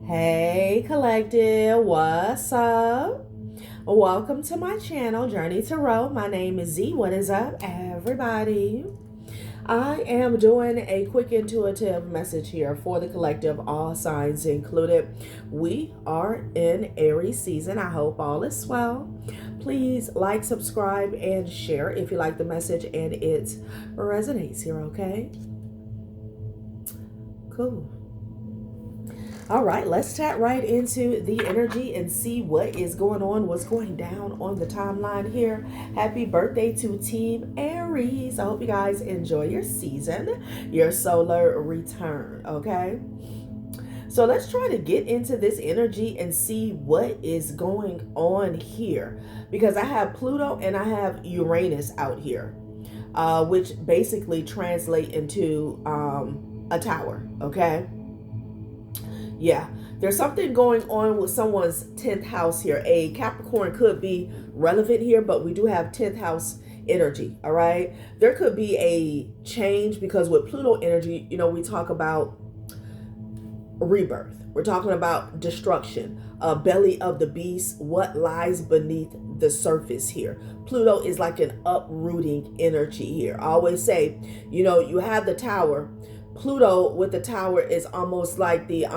Hey collective, what's up? Welcome to my channel, Journey to Row. My name is Z. What is up, everybody? I am doing a quick intuitive message here for the collective, all signs included. We are in Aries season. I hope all is well. Please like, subscribe, and share if you like the message and it resonates here, okay? Cool. All right, let's tap right into the energy and see what is going on, what's going down on the timeline here. Happy birthday to Team Aries. I hope you guys enjoy your season, your solar return, okay? So let's try to get into this energy and see what is going on here. Because I have Pluto and I have Uranus out here, which basically translate into a tower, okay? Yeah, there's something going on with someone's 10th house here. A Capricorn could be relevant here, but we do have 10th house energy, all right? There could be a change because with Pluto energy, you know, we talk about rebirth. We're talking about destruction, belly of the beast, what lies beneath the surface here. Pluto is like an uprooting energy here. I always say, you know, you have the tower. Pluto with the tower is almost like the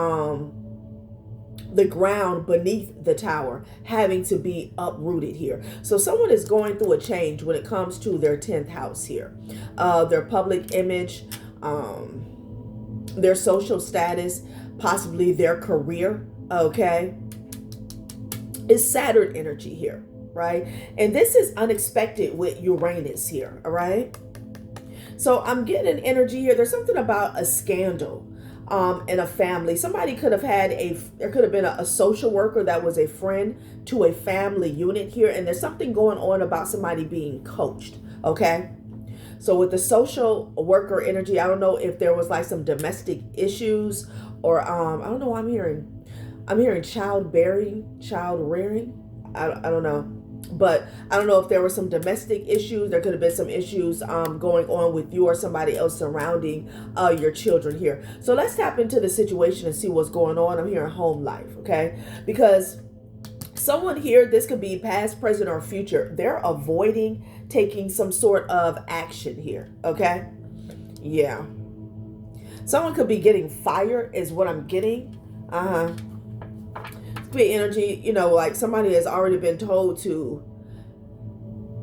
ground beneath the tower having to be uprooted here. So someone is going through a change when it comes to their 10th house here. Their public image, their social status, possibly their career, okay? It's Saturn energy here, right? And this is unexpected with Uranus here, all right? So I'm getting an energy here. There's something about a scandal in a family. Somebody could have had there could have been a social worker that was a friend to a family unit here. And there's something going on about somebody being coached, okay? So with the social worker energy, I don't know if there was like some domestic issues or I don't know what I'm hearing. I'm hearing child rearing. I don't know. But I don't know if there were some domestic issues. There could have been some issues going on with you or somebody else surrounding your children here. So let's tap into the situation and see what's going on. I'm hearing home life, okay? Because someone here, this could be past, present, or future. They're avoiding taking some sort of action here, okay? Yeah. Someone could be getting fired is what I'm getting. Be energy, you know, like somebody has already been told to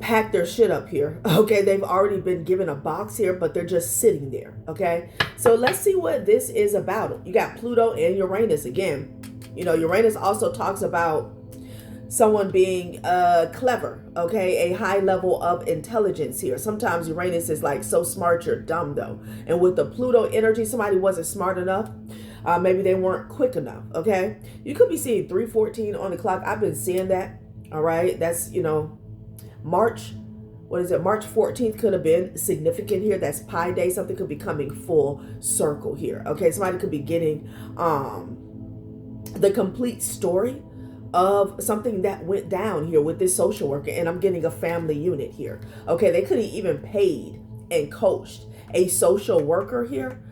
pack their shit up here, okay? They've already been given a box here, but they're just sitting there, okay? So let's see what this is about. You got Pluto and Uranus again. You know, Uranus also talks about someone being clever, okay? A high level of intelligence here. Sometimes Uranus is like so smart you're dumb though. And with the Pluto energy, somebody wasn't smart enough. Maybe they weren't quick enough, okay? You could be seeing 314 on the clock. I've been seeing that, all right? That's, you know, March 14th could have been significant here. That's Pi Day. Something could be coming full circle here, okay? Somebody could be getting the complete story of something that went down here with this social worker, and I'm getting a family unit here, okay? They could have even paid and coached a social worker here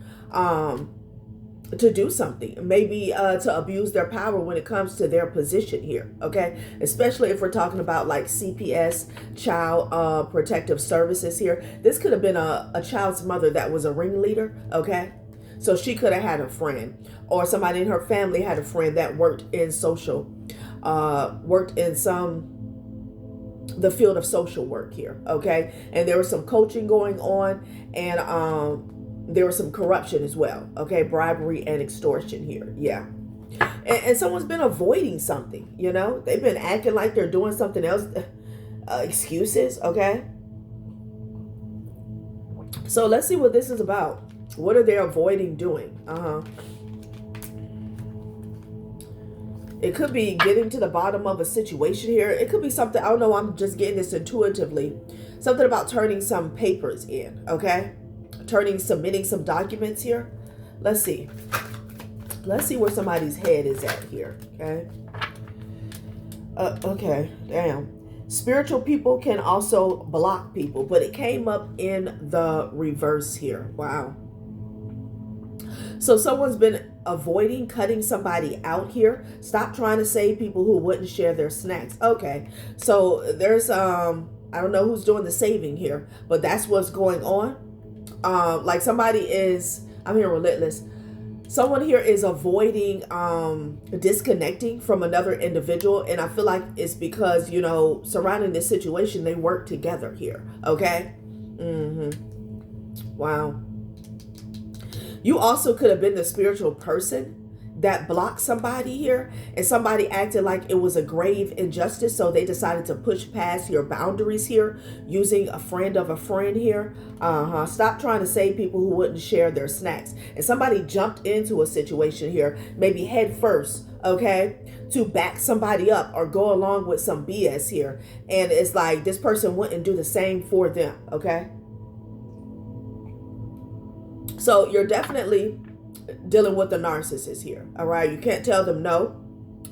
to do something, maybe to abuse their power when it comes to their position here, okay? Especially if we're talking about like CPS, child protective services here. This could have been a child's mother that was a ringleader, okay? So she could have had a friend, or somebody in her family had a friend that worked in the field of social work here, okay? And there was some coaching going on, and there was some corruption as well, okay? Bribery and extortion here, yeah. And someone's been avoiding something, you know? They've been acting like they're doing something else. Excuses, okay? So let's see what this is about. What are they avoiding doing? It could be getting to the bottom of a situation here. It could be something, I don't know, I'm just getting this intuitively. Something about turning some papers in, okay? Submitting some documents here. Let's see. Let's see where somebody's head is at here, okay? Okay, damn. Spiritual people can also block people, but it came up in the reverse here. Wow. So someone's been avoiding cutting somebody out here. Stop trying to save people who wouldn't share their snacks. Okay. So there's I don't know who's doing the saving here, but that's what's going on. Like somebody is, I'm here relentless. Someone here is avoiding disconnecting from another individual, and I feel like it's because, you know, surrounding this situation, they work together here. Okay. Wow. You also could have been the spiritual person that blocked somebody here, and somebody acted like it was a grave injustice, so they decided to push past your boundaries here using a friend of a friend here. Stop trying to save people who wouldn't share their snacks. And somebody jumped into a situation here, maybe head first, okay, to back somebody up or go along with some BS here. And it's like this person wouldn't do the same for them, okay? So you're definitely dealing with the narcissist here, all right? You can't tell them no.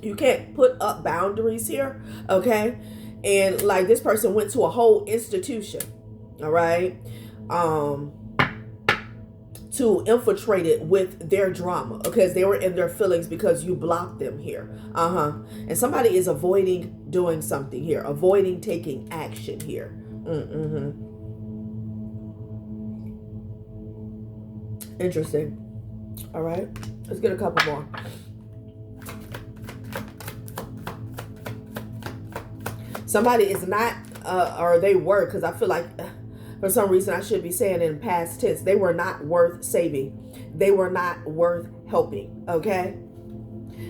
You can't put up boundaries here, okay? And like this person went to a whole institution, all right, to infiltrate it with their drama, because they were in their feelings because you blocked them here. And somebody is avoiding doing something here, avoiding taking action here. Interesting. All right, let's get a couple more. Somebody is not, or they were, because I feel like for some reason I should be saying in past tense, they were not worth saving. They were not worth helping, okay?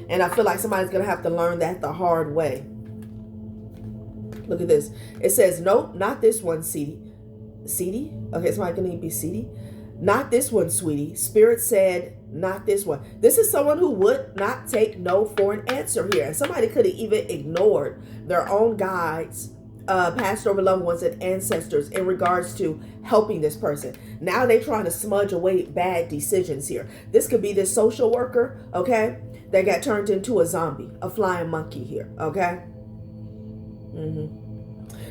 And I feel like somebody's going to have to learn that the hard way. Look at this. It says, nope, not this one, Seedy. Seedy? Okay, somebody going to be Seedy. Not this one, sweetie. Spirit said, not this one. This is someone who would not take no for an answer here. And somebody could have even ignored their own guides, past over loved ones and ancestors in regards to helping this person. Now they're trying to smudge away bad decisions here. This could be this social worker, okay, that got turned into a zombie, a flying monkey here, okay?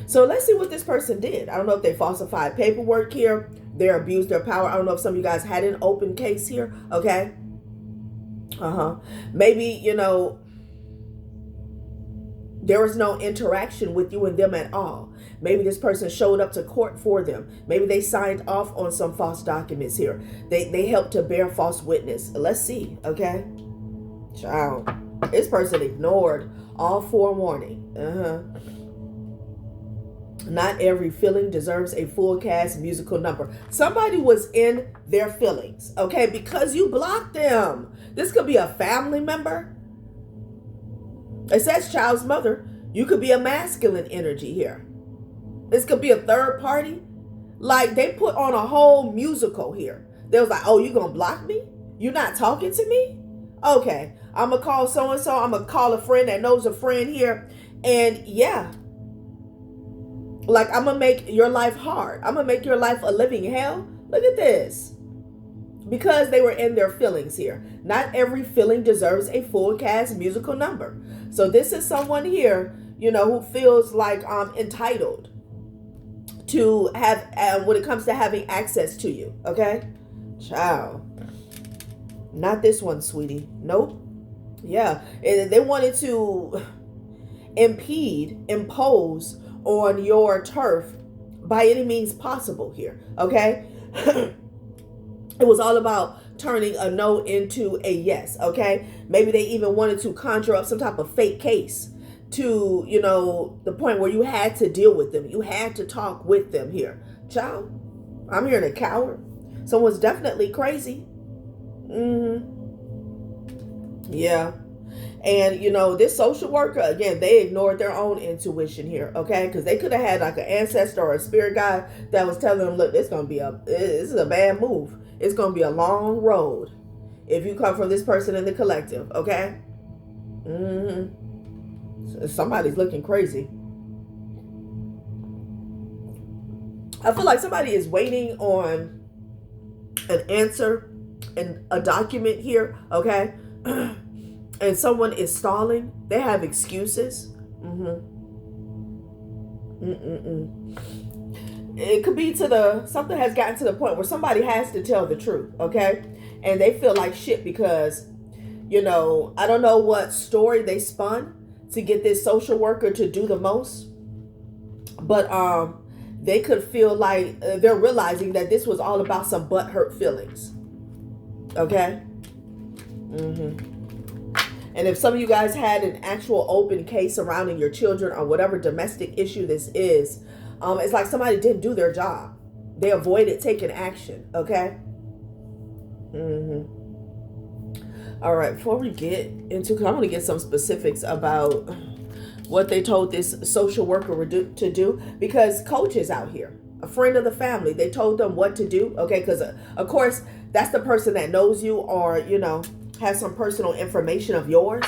So let's see what this person did. I don't know if they falsified paperwork here. They abused their power. I don't know if some of you guys had an open case here. Okay. Maybe, you know, there was no interaction with you and them at all. Maybe this person showed up to court for them. Maybe they signed off on some false documents here. They helped to bear false witness. Let's see. Okay. Child. This person ignored all forewarning. Not every feeling deserves a full cast musical number. Somebody was in their feelings, okay, because you blocked them. This could be a family member. It says child's mother. You could be a masculine energy here. This could be a third party. Like they put on a whole musical here. They was like, oh, you gonna block me? You're not talking to me? Okay, I'm gonna call so-and-so. I'm gonna call a friend that knows a friend here. And yeah, like, I'm going to make your life hard. I'm going to make your life a living hell. Look at this. Because they were in their feelings here. Not every feeling deserves a full cast musical number. So this is someone here, you know, who feels like entitled to have, when it comes to having access to you. Okay? Child. Not this one, sweetie. Nope. Yeah. And they wanted to impose on your turf by any means possible here, okay? It was all about turning a no into a yes, okay? Maybe they even wanted to conjure up some type of fake case to, you know, the point where you had to deal with them. You had to talk with them here. Child, I'm hearing a coward. Someone's definitely crazy. Yeah. And, you know, this social worker, again, they ignored their own intuition here, okay? Because they could have had like an ancestor or a spirit guide that was telling them, look, this is a bad move. It's going to be a long road if you come from this person in the collective, okay? Somebody's looking crazy. I feel like somebody is waiting on an answer and a document here, okay? And someone is stalling. They have excuses. It could be something has gotten to the point where somebody has to tell the truth, okay? And they feel like shit because, you know, I don't know what story they spun to get this social worker to do the most. But they could feel like they're realizing that this was all about some butthurt feelings. Okay? And if some of you guys had an actual open case surrounding your children or whatever domestic issue this is, it's like somebody didn't do their job. They avoided taking action. Okay? All right, before we get into, because I want to get some specifics about what they told this social worker to do, because coaches out here, a friend of the family, they told them what to do. Okay, because of course that's the person that knows you, or you know, has some personal information of yours.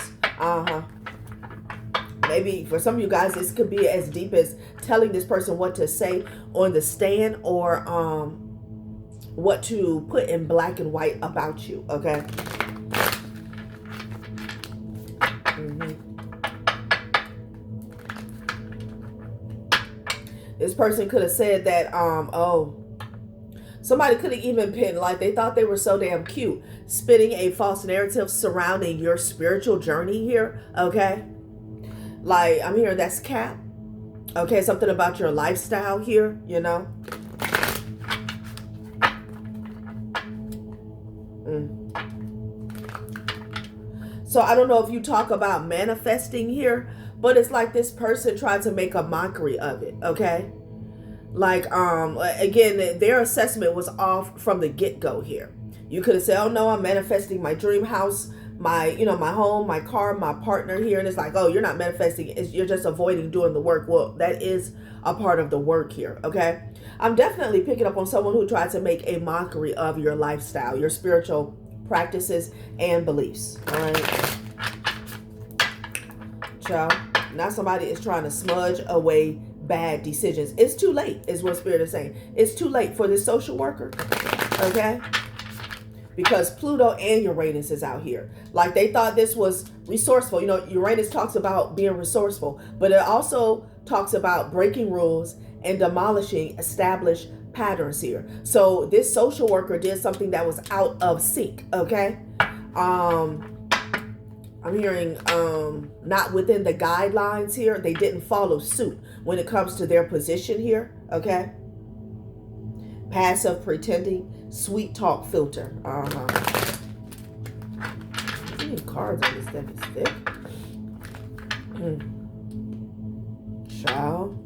Maybe for some of you guys this could be as deep as telling this person what to say on the stand, or what to put in black and white about you. Okay. This person could have said that, somebody could have even pinned, like they thought they were so damn cute, spinning a false narrative surrounding your spiritual journey here, okay? Like, I'm hearing that's cap. Okay, something about your lifestyle here, you know? So I don't know if you talk about manifesting here, but it's like this person tried to make a mockery of it, okay? Like, again, their assessment was off from the get-go here. You could have said, oh no, I'm manifesting my dream house, my, you know, my home, my car, my partner here. And it's like, oh, you're not manifesting. You're just avoiding doing the work. Well, that is a part of the work here, okay? I'm definitely picking up on someone who tried to make a mockery of your lifestyle, your spiritual practices and beliefs. All right, child. Now somebody is trying to smudge away bad decisions. It's too late, is what Spirit is saying. It's too late for this social worker, okay? Because Pluto and Uranus is out here. Like they thought this was resourceful. You know, Uranus talks about being resourceful, but it also talks about breaking rules and demolishing established patterns here. So this social worker did something that was out of sync, okay? I'm hearing not within the guidelines here. They didn't follow suit when it comes to their position here, okay? Passive, pretending, sweet talk filter. How many cards on this deck is thick? Child.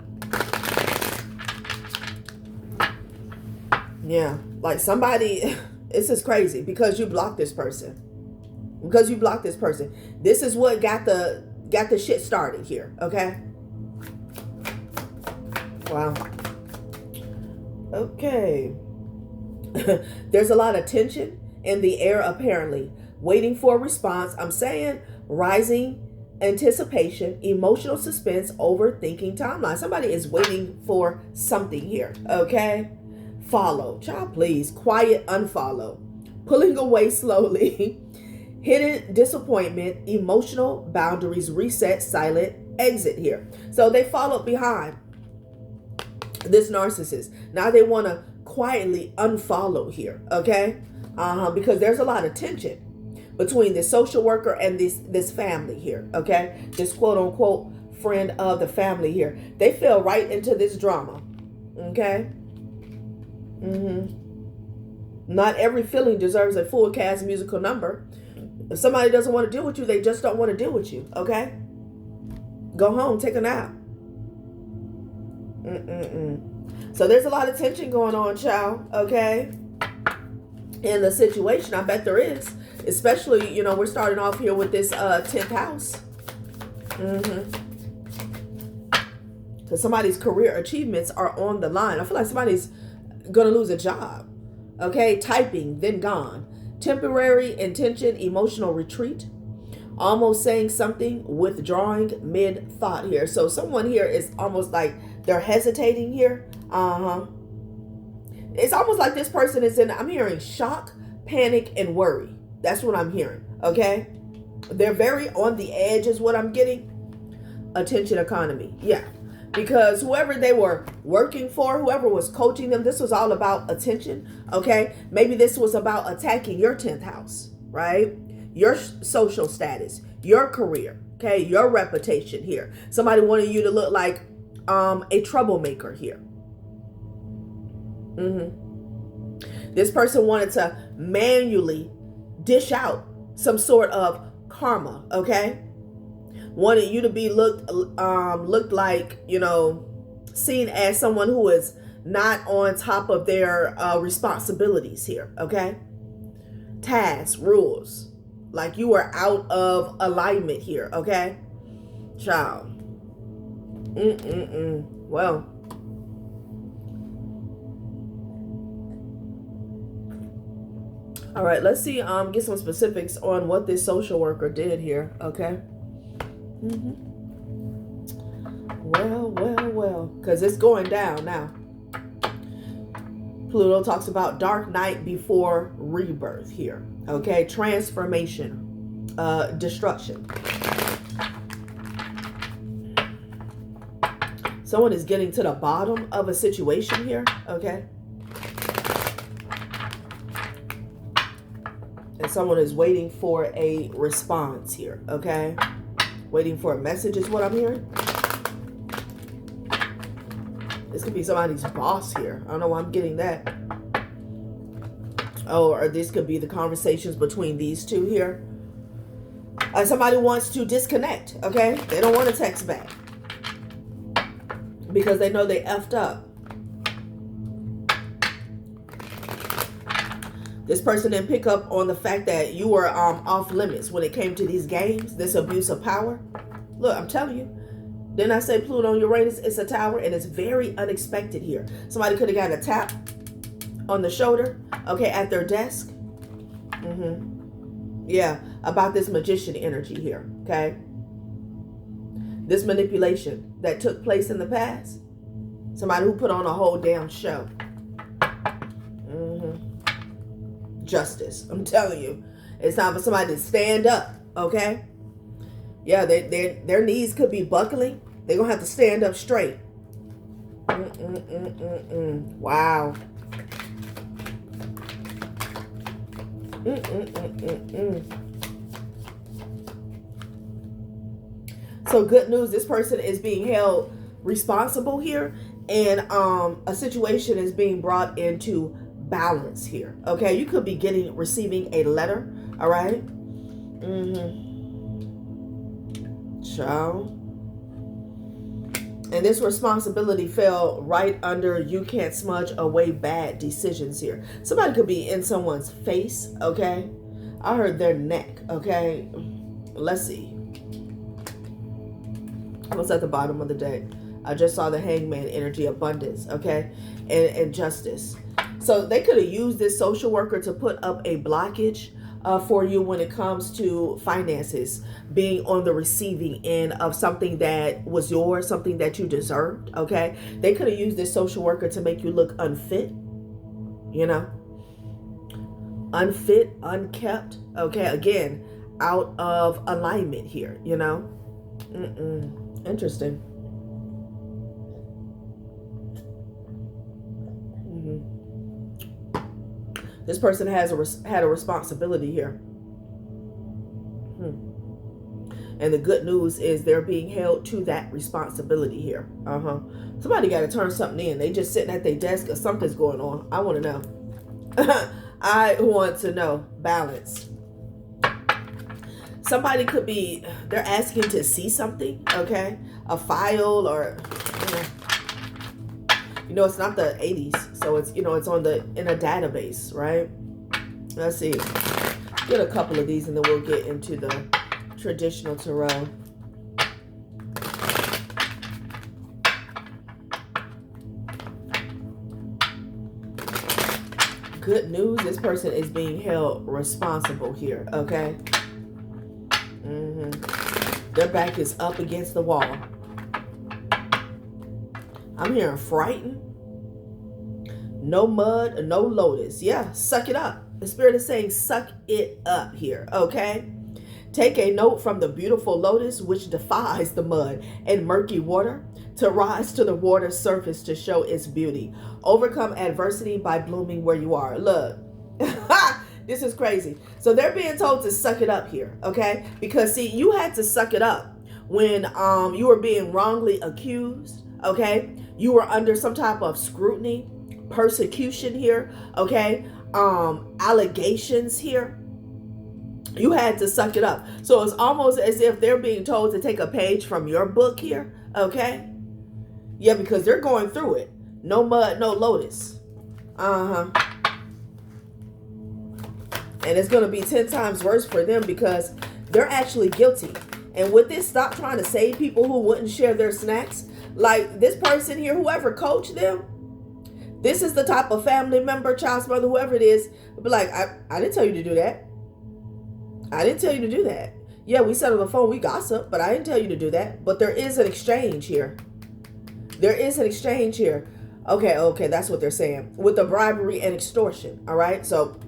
Yeah, like somebody, this is crazy because you blocked this person. Because you blocked this person. This is what got the shit started here, okay? Wow. Okay. There's a lot of tension in the air apparently. Waiting for a response. I'm saying rising anticipation, emotional suspense, overthinking timeline. Somebody is waiting for something here, okay? Follow. Child, please. Quiet unfollow. Pulling away slowly. Hidden disappointment, emotional boundaries, reset, silent exit here. So they followed behind this narcissist. Now they want to quietly unfollow here, okay? Because there's a lot of tension between the social worker and this family here, okay? This quote unquote friend of the family here. They fell right into this drama, okay? Not every feeling deserves a full cast musical number. If somebody doesn't want to deal with you, they just don't want to deal with you, okay? Go home, take a nap. So there's a lot of tension going on, child, okay? In the situation, I bet there is. Especially, you know, we're starting off here with this 10th house. Because somebody's career achievements are on the line. I feel like somebody's going to lose a job, okay? Typing, then gone. Temporary intention, emotional retreat, almost saying something, withdrawing mid-thought here. So someone here is almost like they're hesitating here. It's almost like this person is in, I'm hearing shock, panic, and worry. That's what I'm hearing, okay? They're very on the edge is what I'm getting. Attention economy, yeah. because whoever they were working for, whoever was coaching them, this was all about attention, okay? Maybe this was about attacking your 10th house, right? Your social status, your career, okay? Your reputation here. Somebody wanted you to look like a troublemaker here. This person wanted to manually dish out some sort of karma, okay? Wanted you to be looked like, you know, seen as someone who is not on top of their responsibilities here, okay? Tasks, rules, like you are out of alignment here, okay? Child. Well, all right, let's see, get some specifics on what this social worker did here, okay? Well, because it's going down now. Pluto talks about dark night before rebirth here, okay? Transformation, destruction. Someone is getting to the bottom of a situation here, okay? And someone is waiting for a response here, okay? Waiting for a message is what I'm hearing. This could be somebody's boss here. I don't know why I'm getting that. Oh, or this could be the conversations between these two here. Somebody wants to disconnect, okay? They don't want to text back because they know they effed up. This person didn't pick up on the fact that you were off limits when it came to these games, this abuse of power. Look, I'm telling you. Didn't I say Pluto and Uranus? It's a tower, and it's very unexpected here. Somebody could have got a tap on the shoulder, okay, at their desk. Yeah, about this magician energy here, okay? This manipulation that took place in the past. Somebody who put on a whole damn show. Justice. I'm telling you. It's time for somebody to stand up, okay? Yeah, their knees could be buckling. They're going to have to stand up straight. Wow. So good news, this person is being held responsible here, and a situation is being brought into balance here, okay? You could be receiving a letter, all right? Child. And this responsibility fell right under you can't smudge away bad decisions here. Somebody could be in someone's face, okay? I heard their neck, okay? Let's see. What's at the bottom of the deck? I just saw the hangman energy, abundance, okay? And justice. So they could have used this social worker to put up a blockage for you when it comes to finances, being on the receiving end of something that was yours, something that you deserved, okay? They could have used this social worker to make you look unfit, you know? Unfit, unkept, okay? Again, out of alignment here, you know? Interesting. This person had a responsibility here. And the good news is they're being held to that responsibility here. Somebody got to turn something in. They just sitting at their desk or something's going on. I want to know. I want to know. Balance. Somebody could be, they're asking to see something, okay? A file or, you know, it's not the 80s, so it's, you know, it's in a database, right? Let's see. Get a couple of these and then we'll get into the traditional tarot. Good news, this person is being held responsible here, okay? Their back is up against the wall. I'm hearing frightened. No mud, no lotus. Yeah, suck it up. The spirit is saying suck it up here, okay? Take a note from the beautiful lotus which defies the mud and murky water. to rise to the water's surface to show its beauty. Overcome adversity by blooming where you are. Look, this is crazy. So they're being told to suck it up here, okay? Because see, you had to suck it up when you were being wrongly accused, okay? You were under some type of scrutiny, persecution here, okay? Allegations here. You had to suck it up. So it's almost as if they're being told to take a page from your book here, okay? Yeah, because they're going through it. No mud, no lotus. And it's going to be 10 times worse for them because they're actually guilty. And with this, stop trying to save people who wouldn't share their snacks. Like this person here, whoever coached them, this is the type of family member, child's mother, whoever it is, be like, I didn't tell you to do that. I didn't tell you to do that. Yeah, we sat on the phone, we gossip, but I didn't tell you to do that. But there is an exchange here. There is an exchange here. Okay, that's what they're saying. With the bribery and extortion, all right? So,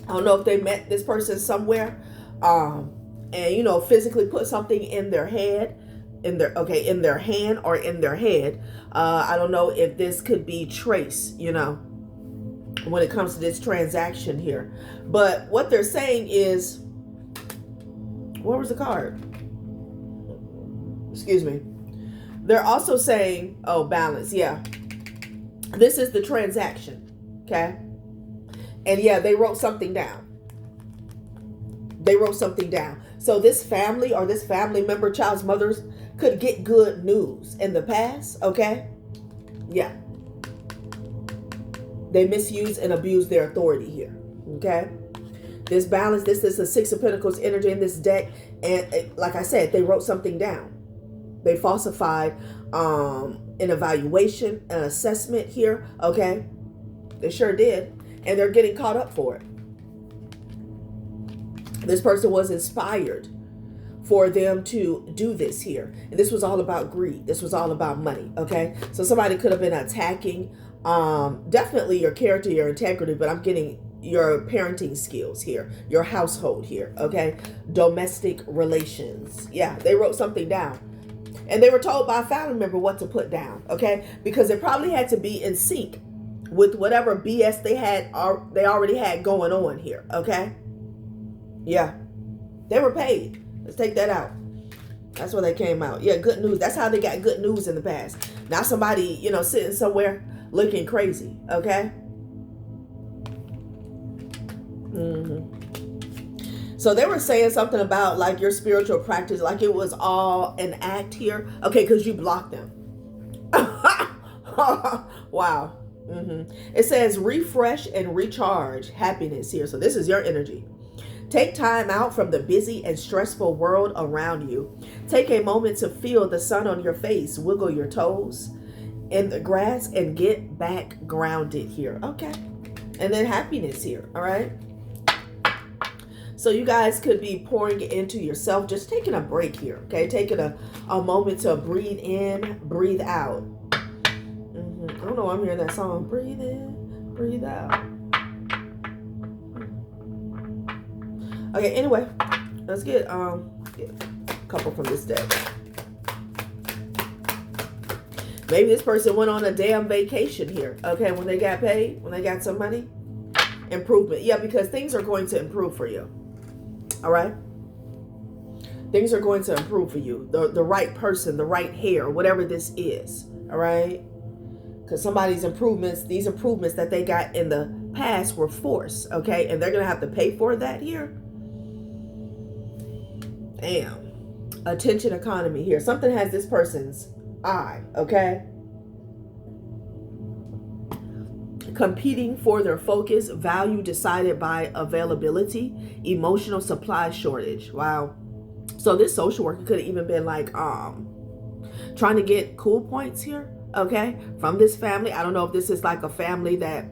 I don't know if they met this person somewhere, and, you know, physically put something in their head, in their hand or in their head. I don't know if this could be traced, you know, when it comes to this transaction here. But what they're saying is, where was the card? Excuse me. They're also saying, oh, balance. Yeah. This is the transaction. Okay. And yeah, they wrote something down. They wrote something down. So this family or this family member, child's mothers, could get good news in the past. Okay. Yeah. They misuse and abuse their authority here. Okay. This balance, this is the Six of Pentacles energy in this deck. And like I said, they wrote something down. They falsified an evaluation, an assessment here. Okay. They sure did. And they're getting caught up for it. This person was inspired for them to do this here. And this was all about greed. This was all about money. Okay. So somebody could have been attacking definitely your character, your integrity, but I'm getting your parenting skills here, your household here, okay? Domestic relations. Yeah, they wrote something down. And they were told by a family member what to put down, okay? Because it probably had to be in sync with whatever BS they already had going on here, okay? Yeah, they were paid. Let's take that out. That's where they came out. Yeah, good news. That's how they got good news in the past. Not somebody, you know, sitting somewhere looking crazy, okay? So they were saying something about like your spiritual practice, like it was all an act here. Okay, because you blocked them. Wow. It says refresh and recharge happiness here. So this is your energy. Take time out from the busy and stressful world around you. Take a moment to feel the sun on your face, wiggle your toes in the grass, and get back grounded here. Okay. And then happiness here. All right. So you guys could be pouring into yourself, just taking a break here. Okay. Taking a moment to breathe in, breathe out. I don't know. I'm hearing that song. Breathe in, breathe out. Okay. Anyway, let's get a couple from this deck. Maybe this person went on a damn vacation here. Okay, when they got paid, when they got some money. Improvement. Yeah, because things are going to improve for you. All right? Things are going to improve for you. The right person, the right hair, whatever this is. All right? Because somebody's improvements, these improvements that they got in the past were forced. Okay? And they're going to have to pay for that here. Damn. Attention economy here. Something has this person's eye, okay? Competing for their focus, value decided by availability, emotional supply shortage. Wow. So this social worker could have even been like trying to get cool points here, okay, from this family. I don't know if this is like a family that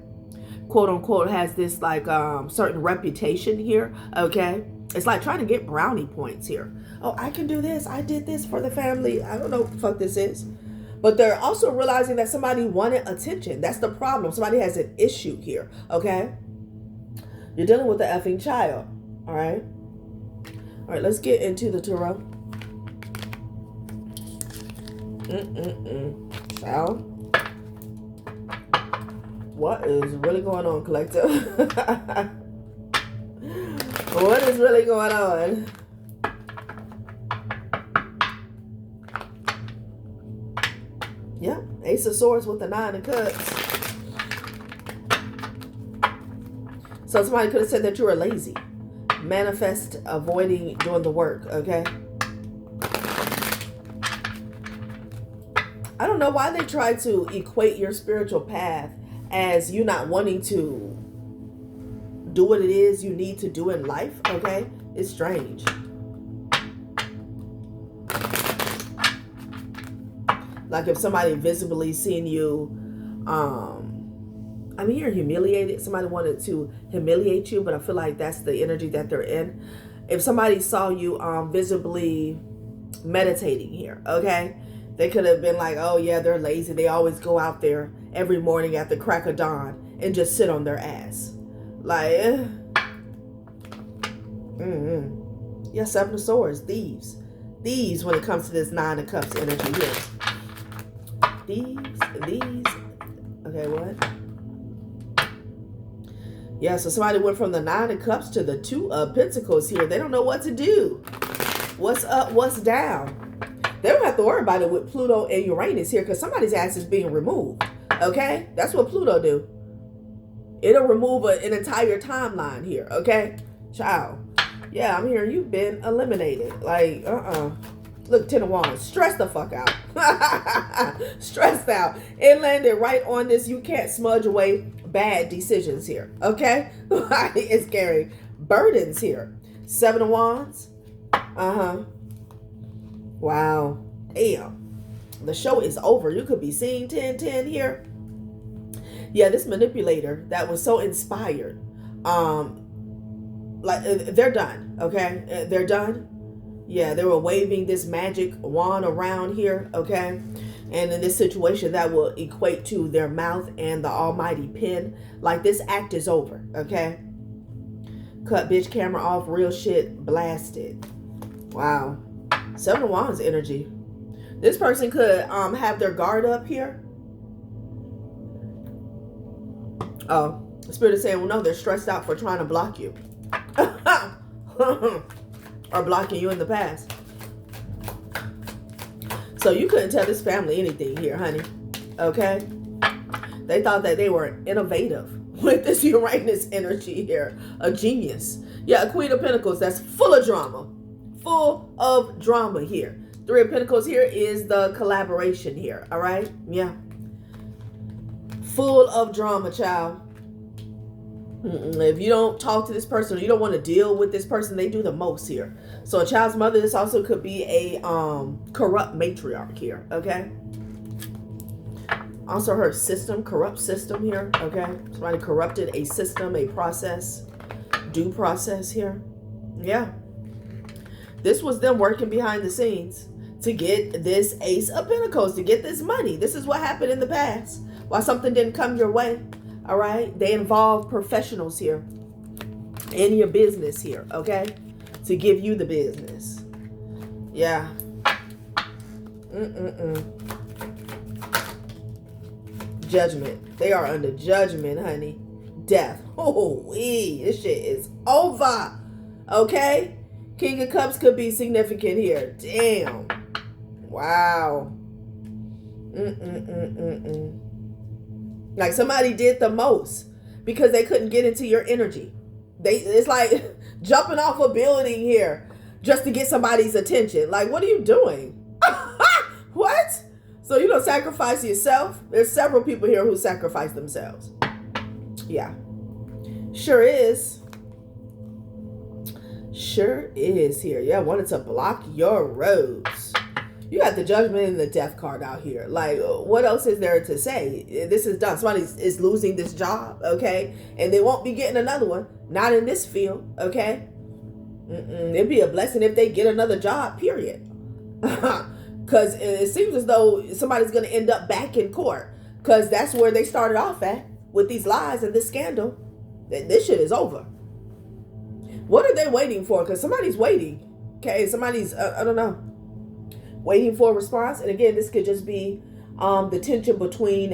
quote unquote has this like certain reputation here, okay? It's like trying to get brownie points here. Oh, I can do this. I did this for the family. I don't know what the fuck this is. But they're also realizing that somebody wanted attention. That's the problem. Somebody has an issue here, okay? You're dealing with the effing child, all right? All right, let's get into the tarot. Child, what is really going on, collective? What is really going on? Yeah, Ace of Swords with the 9 of Cups. So somebody could have said that you were lazy. Manifest avoiding doing the work, okay? I don't know why they try to equate your spiritual path as you not wanting to do what it is you need to do in life, okay? It's strange. Like if somebody visibly seen you, I mean, you're humiliated. Somebody wanted to humiliate you, but I feel like that's the energy that they're in. If somebody saw you visibly meditating here, okay? They could have been like, oh yeah, they're lazy. They always go out there every morning at the crack of dawn and just sit on their ass. Like, yeah, 7 of Swords, thieves. Thieves when it comes to this 9 of Cups energy here. Thieves. Okay, what? Yeah, so somebody went from the 9 of Cups to the 2 of Pentacles here. They don't know what to do. What's up, what's down? They don't have to worry about it with Pluto and Uranus here because somebody's ass is being removed. Okay? That's what Pluto do. It'll remove an entire timeline here. Okay? Child. Yeah, I'm hearing you've been eliminated. Like, Look, 10 of Wands. Stress the fuck out. Stressed out. It landed right on this. You can't smudge away bad decisions here. Okay? It's scary. Burdens here. 7 of Wands. Wow. Damn. The show is over. You could be seeing 10-10 here. Yeah, this manipulator that was so inspired. Like, they're done. Okay? They're done. Yeah, they were waving this magic wand around here, okay? And in this situation, that will equate to their mouth and the almighty pen. Like, this act is over, okay? Cut bitch camera off, real shit blasted. Wow. 7 of Wands energy. This person could have their guard up here. Oh, the spirit is saying, well, no, they're stressed out for trying to block you. Or blocking you in the past. So you couldn't tell this family anything here, honey. Okay? They thought that they were innovative with this Uranus energy here. A genius. Yeah, a Queen of Pentacles that's full of drama. Full of drama here. 3 of Pentacles here is the collaboration here. All right? Yeah. Full of drama, child. If you don't talk to this person or you don't want to deal with this person, they do the most here. So a child's mother, this also could be a corrupt matriarch here, okay? Also her system, corrupt system here, okay? Somebody corrupted a system, a process, due process here. Yeah. This was them working behind the scenes to get this Ace of Pentacles, to get this money. This is what happened in the past. Why something didn't come your way. All right, they involve professionals here in your business here, okay, to give you the business. Yeah. Judgment. They are under judgment, honey. Death. Oh, this shit is over. Okay. King of Cups could be significant here. Damn. Wow. Like somebody did the most because they couldn't get into your energy. It's like jumping off a building here just to get somebody's attention. Like, what are you doing? What? So you don't sacrifice yourself? There's several people here who sacrifice themselves. Yeah. Sure is. Sure is here. Yeah, wanted to block your roads. You got the Judgment and the Death card out here. Like, what else is there to say? This is done. Somebody is losing this job, okay? And they won't be getting another one. Not in this field, okay? It'd be a blessing if they get another job, period. Because it seems as though somebody's going to end up back in court. Because that's where they started off at with these lies and this scandal. This shit is over. What are they waiting for? Because somebody's waiting, okay? Somebody's, I don't know. waiting for a response. And again, this could just be the tension between,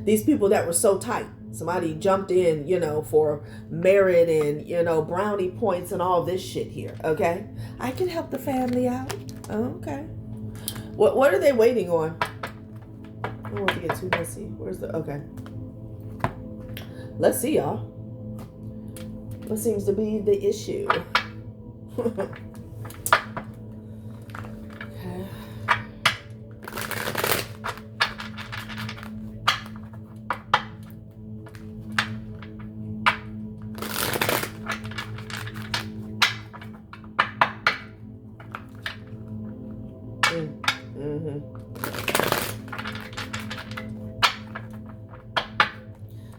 these people that were so tight. Somebody jumped in, for merit and, brownie points and all this shit here, okay? I can help the family out. Okay. What are they waiting on? I don't want to get too messy. Okay. Let's see, y'all. What seems to be the issue? Okay.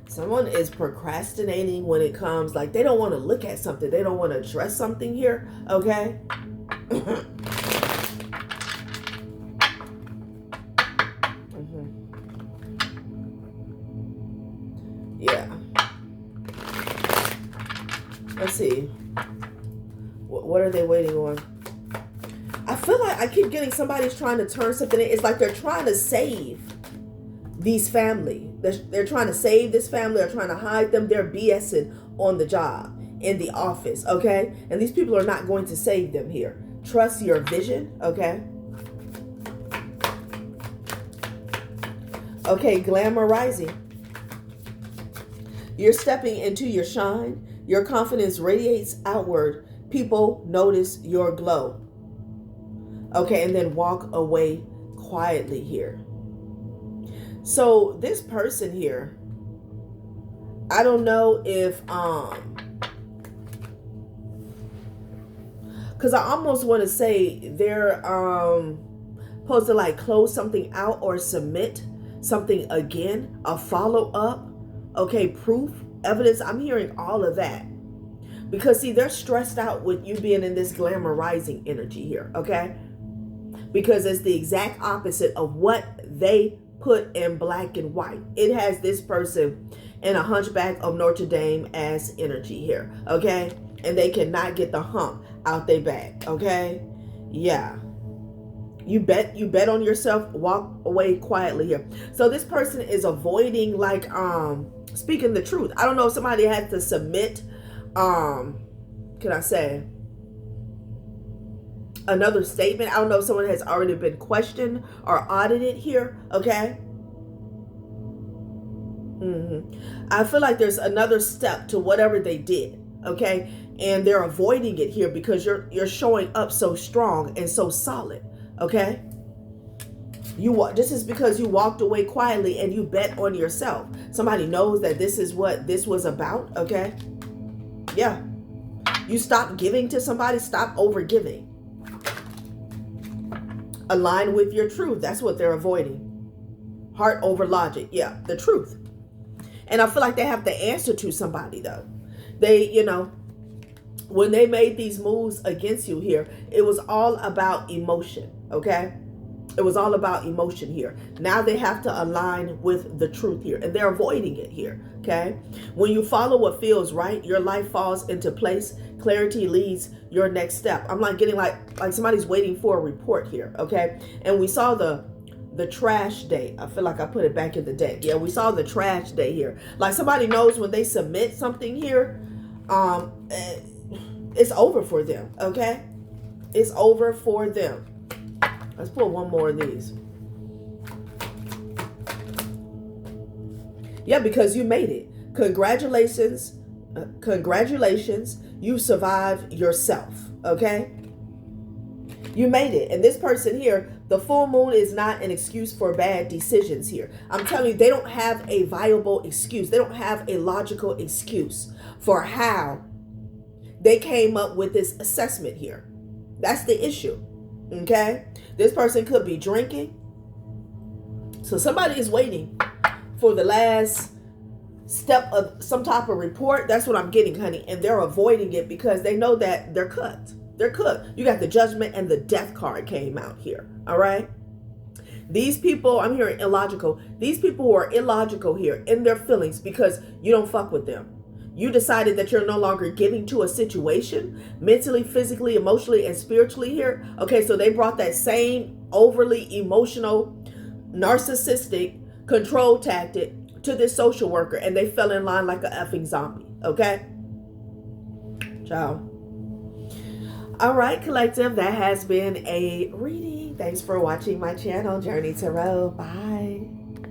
Someone is procrastinating when it comes, like they don't want to look at something. They don't want to address something here, okay? Yeah. Let's see. What are they waiting on? I feel like I keep getting somebody's trying to turn something in. It's like they're trying to save these family. They're trying to save this family. They're trying to hide them. They're BSing on the job, in the office, okay? And these people are not going to save them here. Trust your vision, okay? Okay, glamour rising. You're stepping into your shine. Your confidence radiates outward. People notice your glow. Okay, and then walk away quietly here. So this person here, I don't know if, because I almost want to say they're supposed to like close something out or submit something again, a follow-up, okay, proof, evidence. I'm hearing all of that. Because see, they're stressed out with you being in this glamour rising energy here, okay? Because it's the exact opposite of what they put in black and white. It has this person in a Hunchback of Notre Dame ass energy here, okay? And they cannot get the hump out their back, okay? Yeah. You bet on yourself, walk away quietly here. So this person is avoiding like speaking the truth. I don't know if somebody had to submit can I say another statement. I don't know if someone has already been questioned or audited here, okay? I feel like there's another step to whatever they did, okay? And they're avoiding it here because you're showing up so strong and so solid, okay? This is because you walked away quietly and you bet on yourself. Somebody knows that this is what this was about, okay? Yeah. You stop giving to somebody, stop over giving. Align with your truth. That's what they're avoiding. Heart over logic. Yeah, the truth. And I feel like they have to answer to somebody though. They, when they made these moves against you here, it was all about emotion, okay? It was all about emotion here. Now they have to align with the truth here, and they're avoiding it here, okay? When you follow what feels right, your life falls into place. Clarity leads your next step. I'm like getting like somebody's waiting for a report here, okay? And we saw the trash day. I feel like I put it back in the deck. Yeah, we saw the trash day here. Like somebody knows when they submit something here, it's over for them, okay? It's over for them. Let's pull one more of these. Yeah, because you made it. Congratulations. Congratulations. You survived yourself. Okay? You made it. And this person here, the full moon is not an excuse for bad decisions here. I'm telling you, they don't have a viable excuse. They don't have a logical excuse for how they came up with this assessment here. That's the issue. Okay? This person could be drinking. So somebody is waiting for the last step of some type of report. That's what I'm getting, honey. And they're avoiding it because they know that they're cut. They're cooked. You got the Judgment and the Death card came out here. All right? These people, I'm hearing illogical. These people who are illogical here in their feelings because you don't fuck with them. You decided that you're no longer giving to a situation mentally, physically, emotionally, and spiritually here. Okay, so they brought that same overly emotional, narcissistic control tactic to this social worker, and they fell in line like a effing zombie. Okay? Ciao. All right, collective, that has been a reading. Thanks for watching my channel, Journey Tarot. Bye.